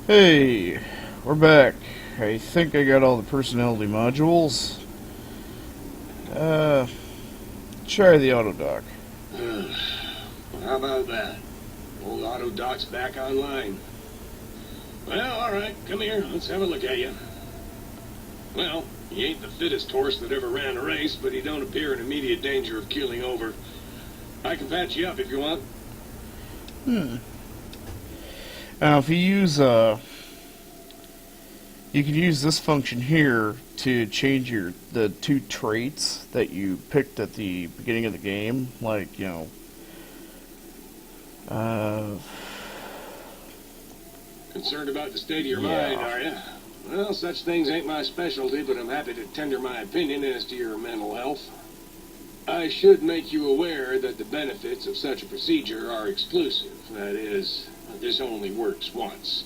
Hey, we're back. I think I got all the personality modules. Try the auto dock. How about that? Old auto dock's back online. Well, alright, come here, let's have a look at you. Well, he ain't the fittest horse that ever ran a race, but he don't appear in immediate danger of keeling over. I can patch you up if you want. Now, if you use, you can use this function here to change the two traits that you picked at the beginning of the game, like, Concerned about the state of your mind, are you? Well, such things ain't my specialty, but I'm happy to tender my opinion as to your mental health. I should make you aware that the benefits of such a procedure are exclusive. That is, this only works once.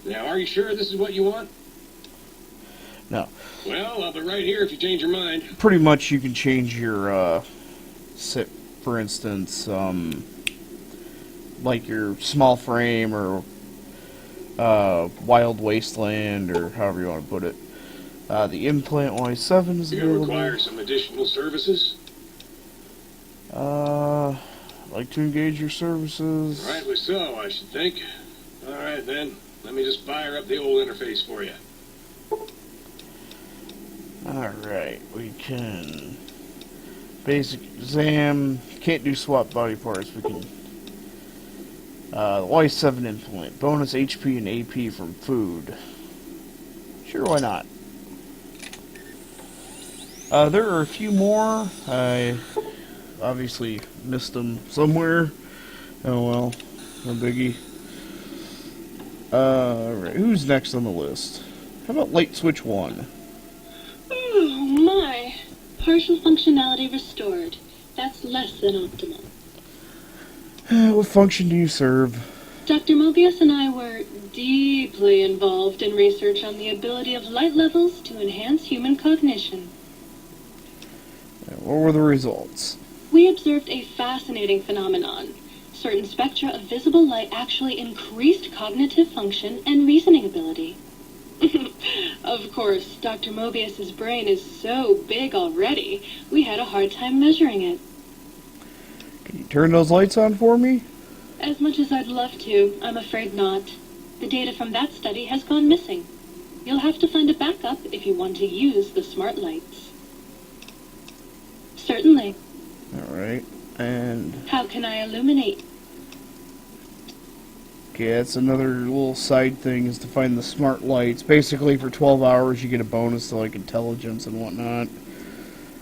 Now, are you sure this is what you want? No. Well, I'll be right here if you change your mind. Pretty much you can change your, for instance, like your small frame or Wild Wasteland, or however you want to put it. The implant Y7 is available. Do you require some additional services? Like to engage your services. Rightly so, I should think. Alright then, let me just fire up the old interface for you. Alright, we can... Basic exam, can't do swap body parts, we can... the Y7 implant, bonus HP and AP from food. Sure, why not? There are a few more. I obviously missed them somewhere. Oh well, no biggie. Alright, who's next on the list? How about light switch 1? Oh my! Partial functionality restored. That's less than optimal. What function do you serve? Dr. Mobius and I were deeply involved in research on the ability of light levels to enhance human cognition. What were the results? We observed a fascinating phenomenon. Certain spectra of visible light actually increased cognitive function and reasoning ability. Of course, Dr. Mobius's brain is so big already, we had a hard time measuring it. Can you turn those lights on for me? As much as I'd love to, I'm afraid not. The data from that study has gone missing. You'll have to find a backup if you want to use the smart lights. Certainly. Alright, and... How can I illuminate? Okay, that's another little side thing, is to find the smart lights. Basically, for 12 hours, you get a bonus to, like, intelligence and whatnot.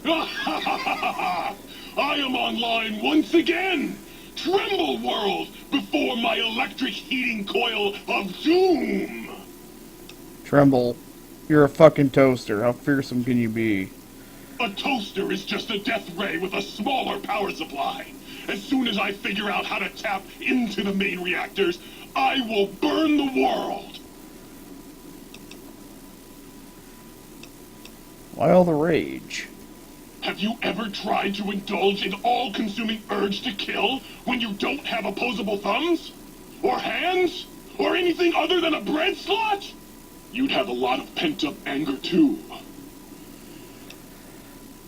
I am online once again! Tremble, world, before my electric heating coil of doom! Tremble, you're a fucking toaster. How fearsome can you be? A toaster is just a death ray with a smaller power supply. As soon as I figure out how to tap into the main reactors, I will burn the world! Why all the rage? Have you ever tried to indulge in all-consuming urge to kill when you don't have opposable thumbs? Or hands? Or anything other than a bread slot? You'd have a lot of pent-up anger, too.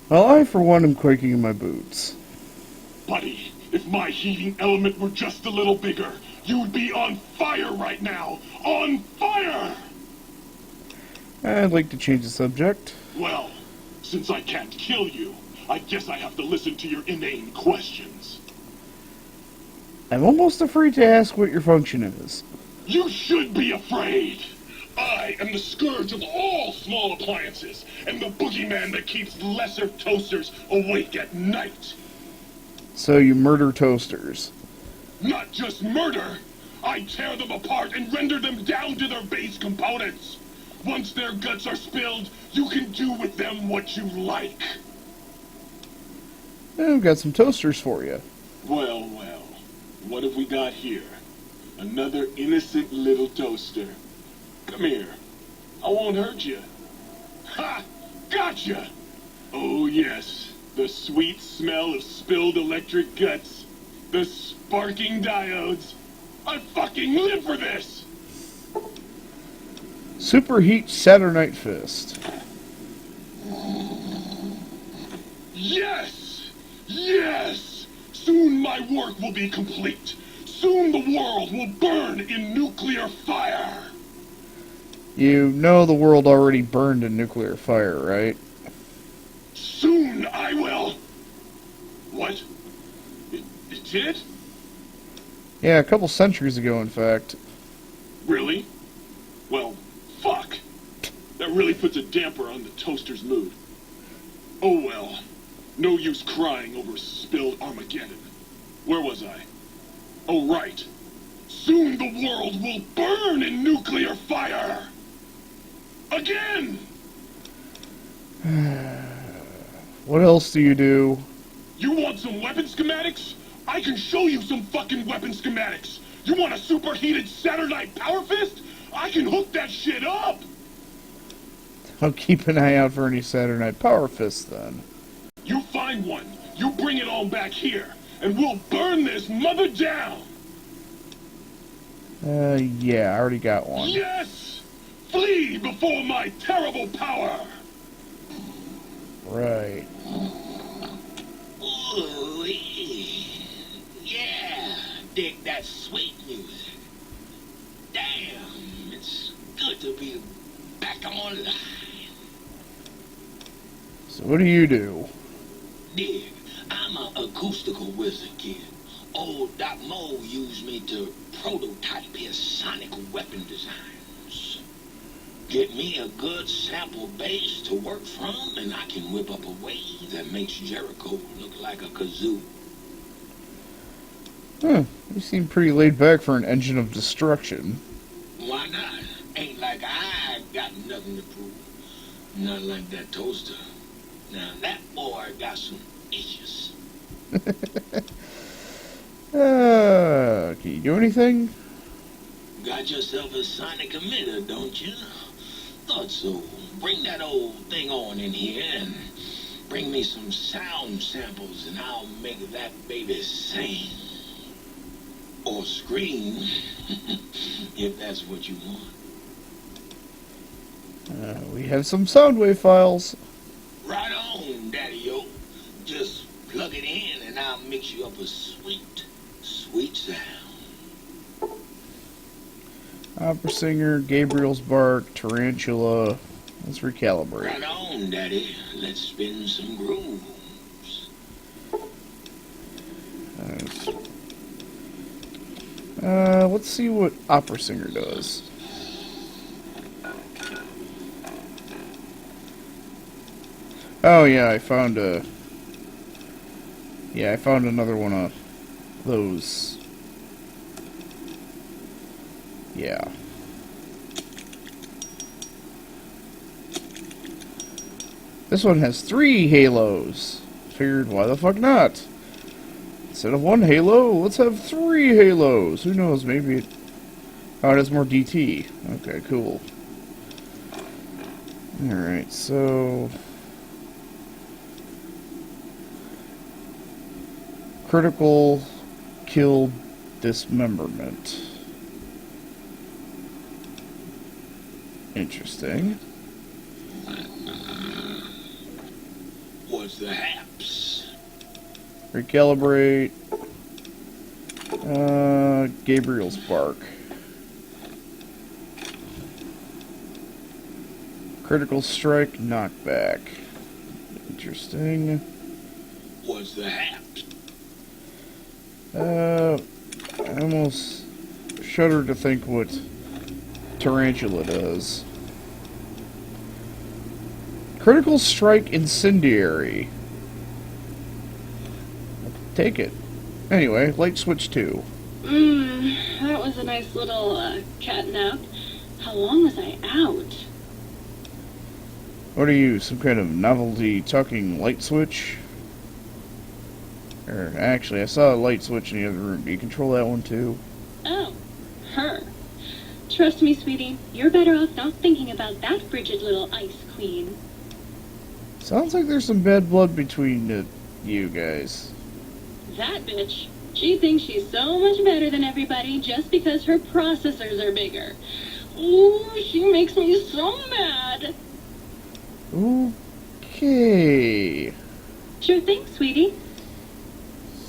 Well, I, for one, am quaking in my boots. Buddy, if my heating element were just a little bigger, you'd be on fire right now! On fire! I'd like to change the subject. Well, since I can't kill you, I guess I have to listen to your inane questions. I'm almost afraid to ask what your function is. You should be afraid! I am the scourge of all small appliances, and the boogeyman that keeps lesser toasters awake at night. So you murder toasters. Not just murder! I tear them apart and render them down to their base components. Once their guts are spilled, you can do with them what you like. I've got some toasters for you. Well, well. What have we got here? Another innocent little toaster. Come here. I won't hurt you. Ha! Gotcha! Oh, yes. The sweet smell of spilled electric guts. The sparking diodes. I fucking live for this! Superheat Saturnite Fist. Yes! Yes! Soon my work will be complete. Soon the world will burn in nuclear fire. You know the world already burned in nuclear fire, right? Soon I will. What? It did? Yeah, a couple centuries ago, in fact. Really? Well, fuck. That really puts a damper on the toaster's mood. Oh well. No use crying over spilled Armageddon. Where was I? Oh, right. Soon the world will burn in nuclear fire! Again! What else do you do? You want some weapon schematics? I can show you some fucking weapon schematics! You want a superheated Saturnite Power Fist? I can hook that shit up! I'll keep an eye out for any Saturnite Power Fists, then. You find one, you bring it on back here, and we'll burn this mother down! Yeah, I already got one. Yes! Flee before my terrible power! Right. Ooh, yeah, dig that sweet music. Damn, it's good to be back online. So what do you do? Dig, I'm an acoustical wizard, kid. Old Doc Mo used me to prototype his sonic weapon designs. Get me a good sample base to work from, and I can whip up a wave that makes Jericho look like a kazoo. Huh, you seem pretty laid back for an engine of destruction. Why not? Ain't like I got nothing to prove. Not like that toaster. Now that boy got some issues. Can you do anything? Got yourself a sonic emitter, don't you? Thought so. Bring that old thing on in here and bring me some sound samples and I'll make that baby sing. Or scream, if that's what you want. We have some Soundwave files. Right on, Daddy-o. Just plug it in and I'll mix you up a sweet, sweet sound. Opera Singer, Gabriel's Bark, Tarantula. Let's recalibrate. Right on, Daddy. Let's spin some grooves. Let's see what Opera Singer does. Oh yeah, I found another one of those. Yeah. This one has 3 halos. Figured, why the fuck not? Instead of 1 halo, let's have 3 halos. Who knows, maybe it... Oh, it has more DT. Okay, cool. Alright, so... Critical kill dismemberment. Interesting. What's the haps? Recalibrate. Gabriel's Bark. Critical strike knockback. Interesting. What's the haps? I almost shudder to think what Tarantula does. Critical strike incendiary. Take it. Anyway, light switch 2. That was a nice little cat nap. How long was I out? What are you, some kind of novelty talking light switch? Or actually, I saw a light switch in the other room. Do you control that one too? Oh, her. Trust me, sweetie, you're better off not thinking about that frigid little ice queen. Sounds like there's some bad blood between you guys. That bitch. She thinks she's so much better than everybody just because her processors are bigger. Ooh, she makes me so mad. Okay. Sure thing, sweetie.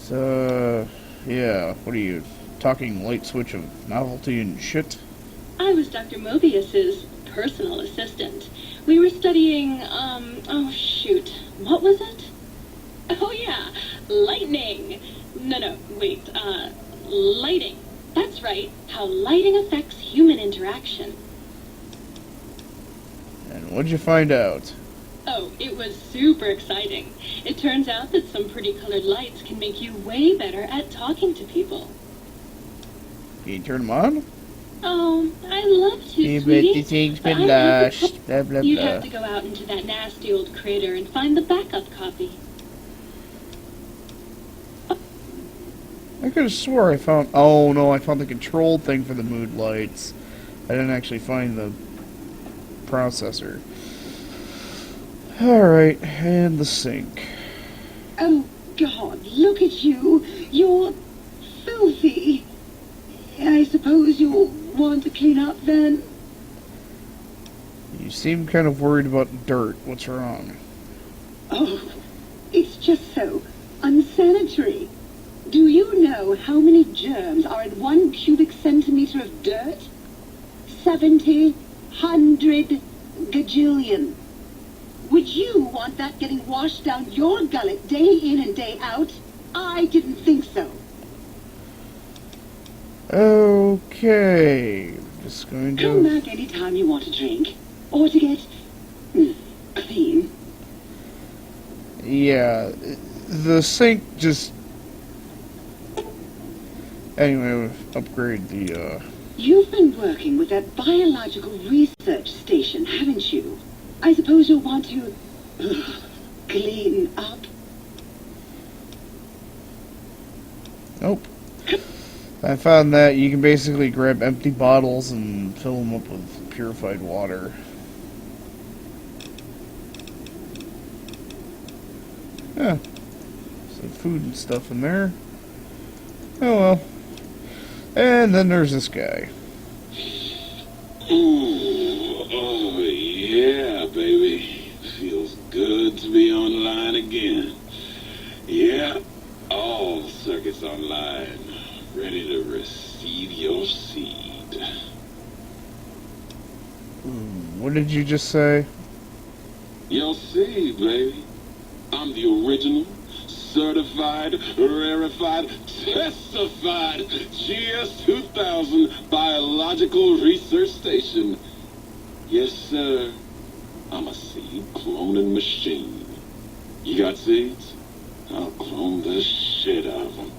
So, yeah, what are you, talking light switch of novelty and shit? I was Dr. Mobius's personal assistant. We were studying, oh shoot, what was it? Oh yeah, lightning. No, wait, lighting. That's right, how lighting affects human interaction. And what'd you find out? Oh, it was super exciting. It turns out that some pretty colored lights can make you way better at talking to people. Can you turn them on? Oh, I'd love to, Yeah, but sweetie. the thing's but been I don't have the lost. Blah, blah, You'd blah. have to go out into that nasty old crater and find the backup copy. I could have swore I found... Oh, no, I found the control thing for the mood lights. I didn't actually find the processor. Alright, and the sink. Oh, God, look at you. You're filthy. I suppose you'll want to clean up then? You seem kind of worried about dirt. What's wrong? Oh, it's just so unsanitary. Do you know how many germs are in 1 cubic centimeter of dirt? 70, 100, gajillion. Would you want that getting washed down your gullet day in and day out? I didn't think so. Okay. Just going Come to... back anytime you want a drink. Or to get clean. Yeah. The sink just... Anyway, upgrade the, You've been working with that biological research station, haven't you? I suppose you'll want to clean up. Nope. I found that you can basically grab empty bottles and fill them up with purified water. Yeah. Some food and stuff in there. Oh well. And then there's this guy. Ooh, oh yeah, baby. Feels good to be online again. Yeah, all circuits online, ready to receive your seed. What did you just say? Your seed, baby. I'm the original, certified, rarefied, testified GS-2000 Biological Research Station. Yes, sir. I'm a seed cloning machine. You got seeds? I'll clone the shit out of them.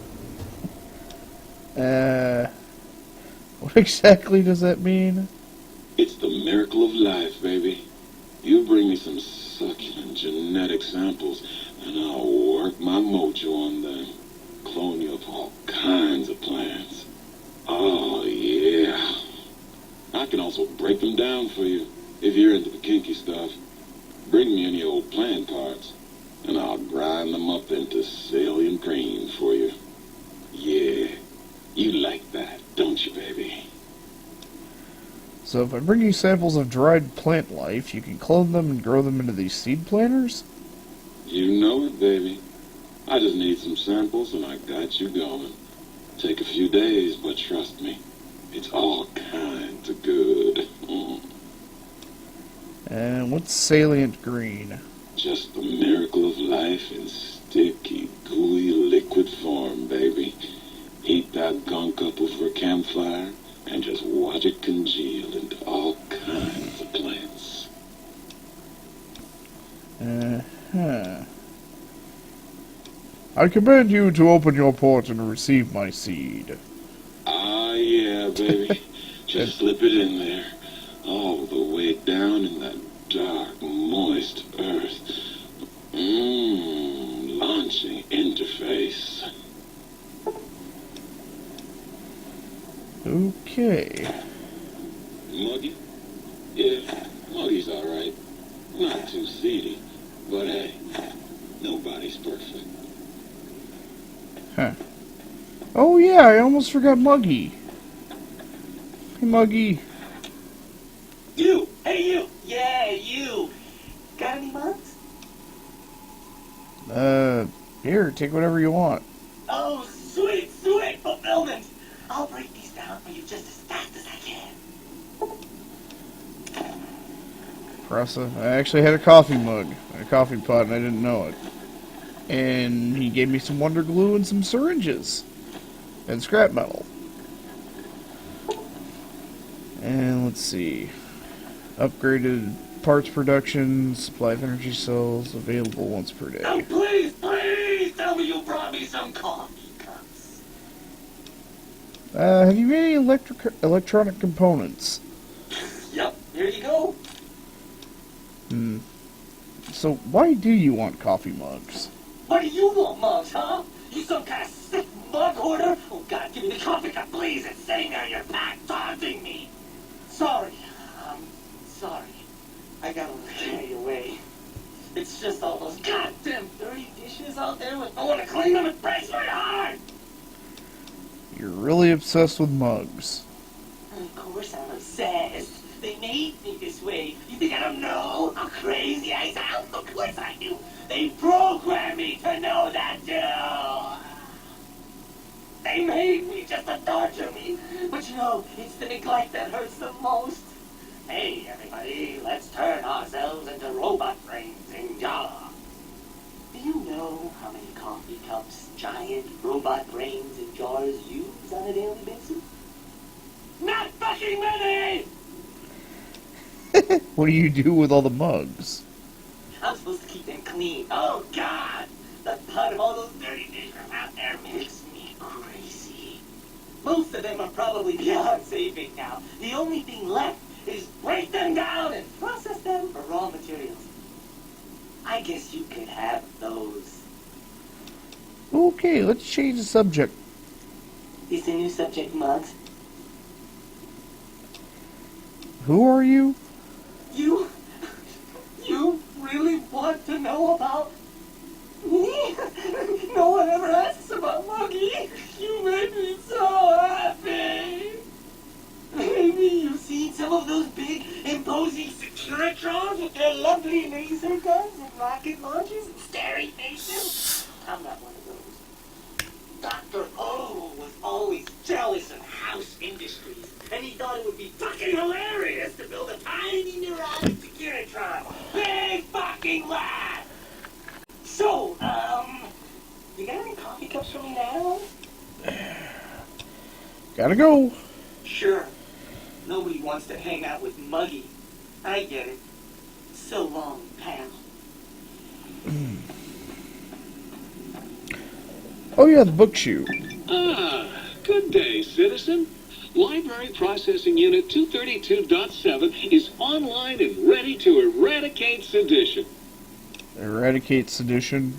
What exactly does that mean? It's the miracle of life, baby. You bring me some succulent genetic samples, and I'll work my mojo on them. Clone you up all kinds of plants. Oh, yeah. I can also break them down for you, if you're into the kinky stuff. Bring me any old plant parts, and I'll grind them up into salient cream for you. Yeah, you like that, don't you, baby? So if I bring you samples of dried plant life, you can clone them and grow them into these seed planters? You know it, baby. I just need some samples, and I got you going. Take a few days, but trust me, it's all kinds of good. And what's salient green? Just the miracle of life in sticky, gooey, liquid form, baby. Heat that gunk up over a campfire, and just watch it congeal into all kinds of plants. I command you to open your port and receive my seed. Ah, yeah, baby. Just slip it in there. All the way down in that dark, moist earth. Launching interface. Okay. Muggy? Yeah, Muggy's alright. Not too seedy, but hey, nobody's perfect. Huh. Oh yeah, I almost forgot Muggy. Hey Muggy. Hey, you! Yeah, you! Got any mugs? Here, take whatever you want. Oh, sweet, sweet fulfillment! I'll break these down for you just as fast as I can. Pressa. I actually had a coffee mug, and a coffee pot, and I didn't know it. And he gave me some Wonder Glue and some syringes. And scrap metal. And let's see. Upgraded parts production, supply of energy cells, available once per Oh, day. please, please tell me you brought me some coffee cups. Have you made any electronic components? Yep, here you go. So why do you want coffee mugs? What do you want, mugs, huh? You some kind of sick mug hoarder? Oh, God, give me the coffee cup, please. It's sitting there in your pack, taunting me. Sorry. Sorry. I got to carry away. It's just all those goddamn dirty dishes out there with no one to clean them. It breaks my heart. You're really obsessed with mugs. Of course I'm obsessed. They made me this way. You think I don't know how crazy I sound? Of course I do. They programmed me to know that too. They made me just to torture me. But you know, it's the neglect that hurts the most. Hey, everybody, let's turn ourselves into robot brains in Java. Do you know how many coffee cups giant robot brains in jars use on a daily basis? Not fucking many! What do you do with all the mugs? I'm supposed to keep them clean. Oh, God! The thought of all those dirty dishes out there makes me crazy. Most of them are probably beyond saving now. The only thing left is break them down and process them for raw materials. I guess you could have those. Okay, let's change the subject. Is the new subject mugs? Who are you? You really want to know about me? No one ever asks about Muggy. You made me so happy. Maybe you've seen some of those big, imposing Securitrons with their lovely laser guns and rocket launchers and scary faces. I'm not one of those. Dr. O was always jealous of House Industries, and he thought it would be fucking hilarious to build a tiny neurotic Securitron. Big fucking laugh! So, you got any coffee cups for me now? Gotta go. Sure. Nobody wants to hang out with Muggy. I get it. So long, pal. Oh yeah, the book shoot. Ah, good day, citizen. Library Processing Unit 232.7 is online and ready to eradicate sedition. Eradicate sedition.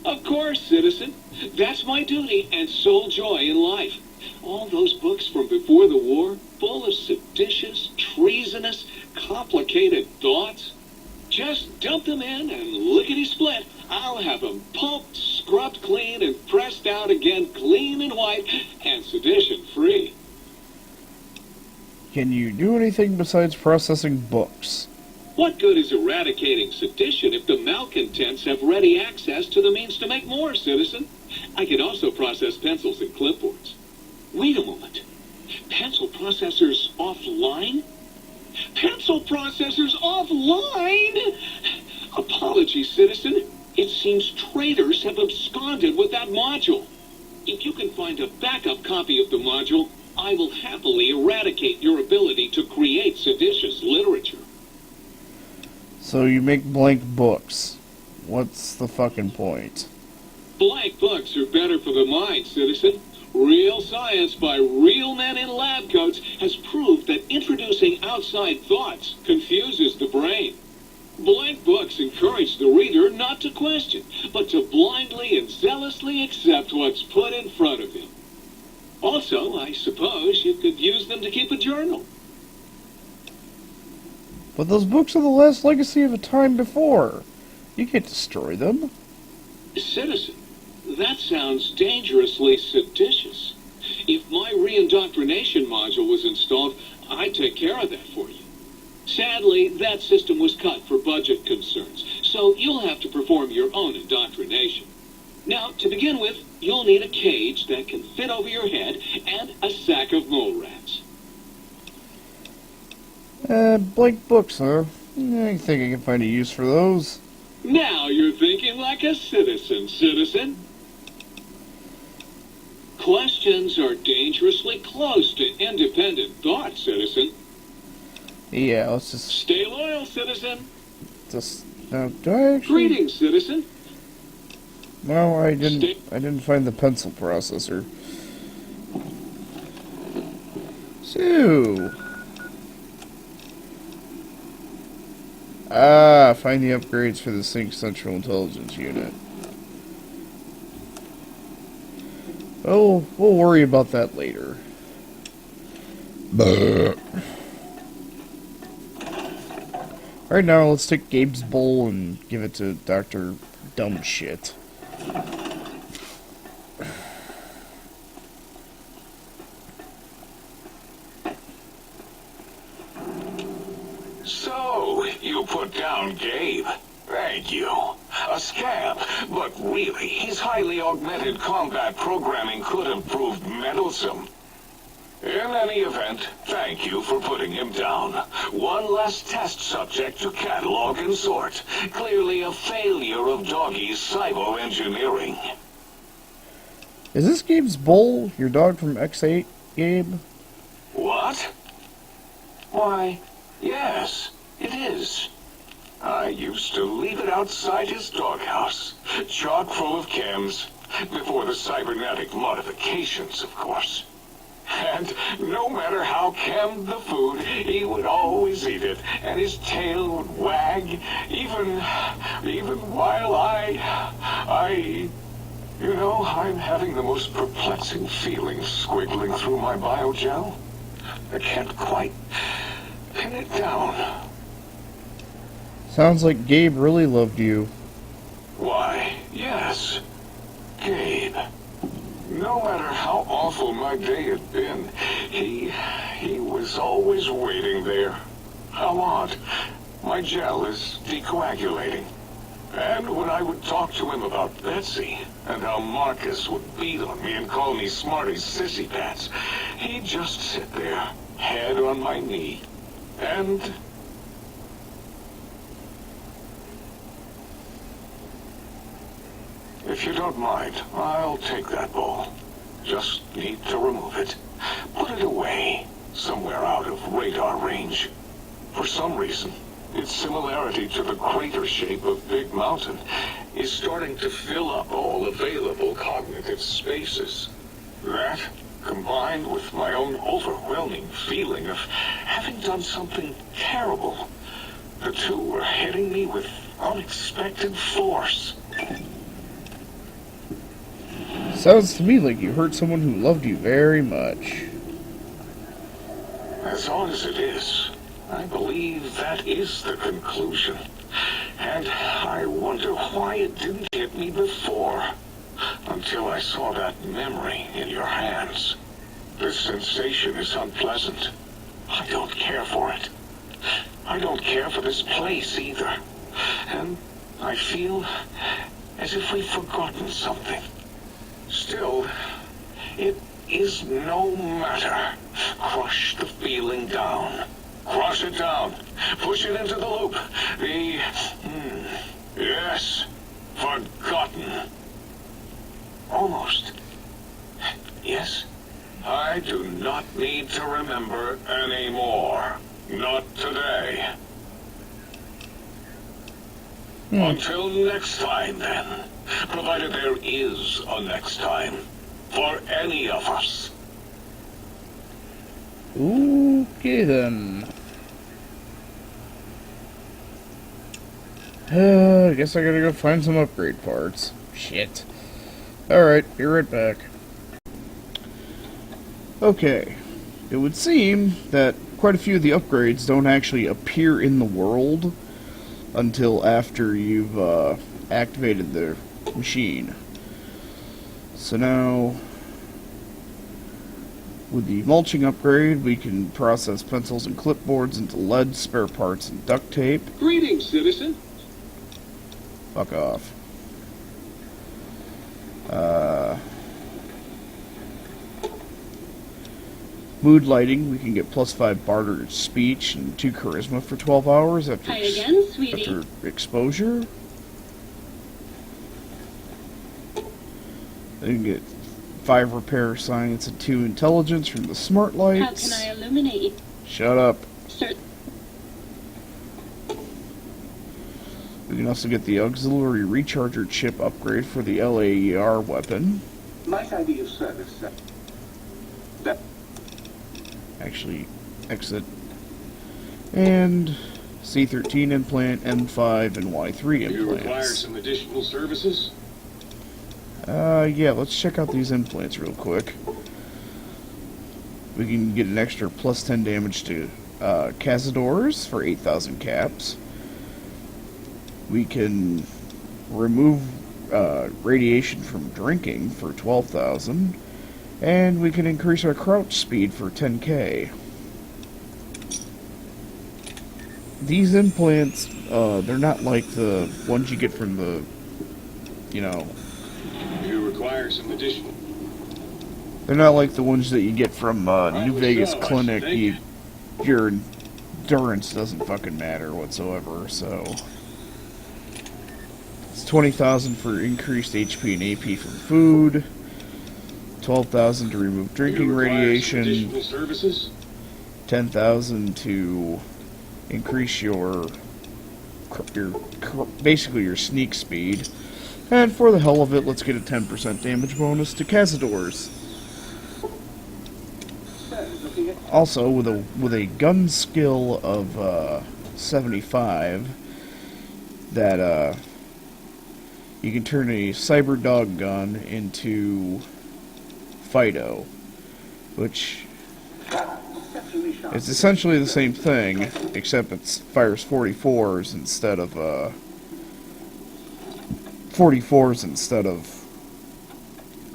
Of course, citizen. That's my duty and sole joy in life. All those books from before the war, full of seditious, treasonous, complicated thoughts. Just dump them in and lickety-split. I'll have them pulped, scrubbed clean, and pressed out again clean and white and sedition-free. Can you do anything besides processing books? What good is eradicating sedition if the malcontents have ready access to the means to make more, citizen? I can also process pencils and clipboards. Wait a moment. Pencil processors offline? Pencil processors offline? Apologies, citizen. It seems traitors have absconded with that module. If you can find a backup copy of the module, I will happily eradicate your ability to create seditious literature. So you make blank books. What's the fucking point? Blank books are better for the mind, citizen. Real science by real men in lab coats has proved that introducing outside thoughts confuses the brain. Blank books encourage the reader not to question, but to blindly and zealously accept what's put in front of him. Also, I suppose you could use them to keep a journal. But those books are the last legacy of a time before. You can't destroy them. Citizen, that sounds dangerously seditious. If my reindoctrination module was installed, I'd take care of that for you. Sadly, that system was cut for budget concerns, so you'll have to perform your own indoctrination. Now, to begin with, you'll need a cage that can fit over your head and a sack of mole rats. Blank books, huh? I think I can find a use for those. Now you're thinking like a citizen. Questions are dangerously close to independent thought, citizen. Yeah, let's just... Stay loyal, citizen. Now, do I actually... Greetings, citizen. No, I didn't find the pencil processor. So... find the upgrades for the Sync Central Intelligence Unit. Oh, we'll worry about that later. Right now, let's take Gabe's bowl and give it to Dr. Dumb Shit. So, you put down Gabe. Thank you. A scamp, but really, his highly augmented combat programming could have proved meddlesome. In any event, thank you for putting him down. One less test subject to catalog and sort. Clearly a failure of Doggy's cyber-engineering. Is this Gabe's bowl your dog from X8, Gabe? What? Why, yes, it is. I used to leave it outside his doghouse, chock full of chems, before the cybernetic modifications, of course. And no matter how chemmed the food, he would always eat it, and his tail would wag, even while you know, I'm having the most perplexing feelings squiggling through my biogel. I can't quite pin it down. Sounds like Gabe really loved you. Why, yes, Gabe. No matter how awful my day had been, he was always waiting there. How odd. My gel is decoagulating. And when I would talk to him about Betsy, and how Marcus would beat on me and call me Smarty's sissy pants, he'd just sit there, head on my knee, and... If you don't mind, I'll take that bowl. Just need to remove it. Put it away, somewhere out of radar range. For some reason, its similarity to the crater shape of Big Mountain is starting to fill up all available cognitive spaces. That, combined with my own overwhelming feeling of having done something terrible, the two were hitting me with unexpected force. Sounds to me like you hurt someone who loved you very much. As odd as it is, I believe that is the conclusion. And I wonder why it didn't hit me before, until I saw that memory in your hands. This sensation is unpleasant. I don't care for it. I don't care for this place either. And I feel as if we've forgotten something. Still, it is no matter. Crush the feeling down. Crush it down. Push it into the loop. Yes, forgotten. Almost. Yes, I do not need to remember anymore. Not today. Until next time, then. Provided there is a next time. For any of us. Okay, then. I guess I gotta go find some upgrade parts. Shit. Alright, be right back. Okay. It would seem that quite a few of the upgrades don't actually appear in the world until after you've activated the machine. So now With the mulching upgrade, we can process pencils and clipboards into lead, spare parts, and duct tape. Greetings, citizen. Fuck off. Mood lighting, we can get +5 barter speech and 2 charisma for 12 hours after, Hi again, sweetie. after exposure. Then you can get 5 repair science and 2 intelligence from the smart lights. How can I illuminate you? Shut up. Sir, We can also get the auxiliary recharger chip upgrade for the LAER weapon. Might I be of service, sir? Actually, exit. And C13 implant, M5, and Y3 Do you require implants. some additional services? Yeah, let's check out these implants real quick. We can get an extra +10 damage to Cazadors for 8,000 caps. We can remove radiation from drinking for 12,000. And we can increase our crouch speed for 10k. These implants, they're not like the ones you get from the, Do you require some additional? they're not like the ones that you get from New Vegas so, I Clinic. should Your endurance doesn't fucking matter whatsoever, so. It's 20,000 for increased HP and AP from food. 12,000 to remove Do you drinking require some radiation. additional services? 10,000 to increase your basically your sneak speed. And for the hell of it, let's get a 10% damage bonus to Cazadors. Also, with a gun skill of 75, that you can turn a cyber dog gun into Fido, which it's essentially the same thing, except it fires 44s instead of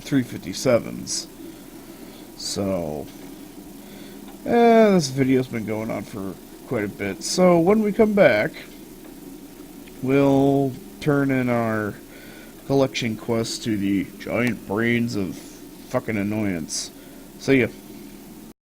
357s. So, this video's been going on for quite a bit. So when we come back, we'll turn in our collection quest to the giant brains of fucking annoyance. See ya.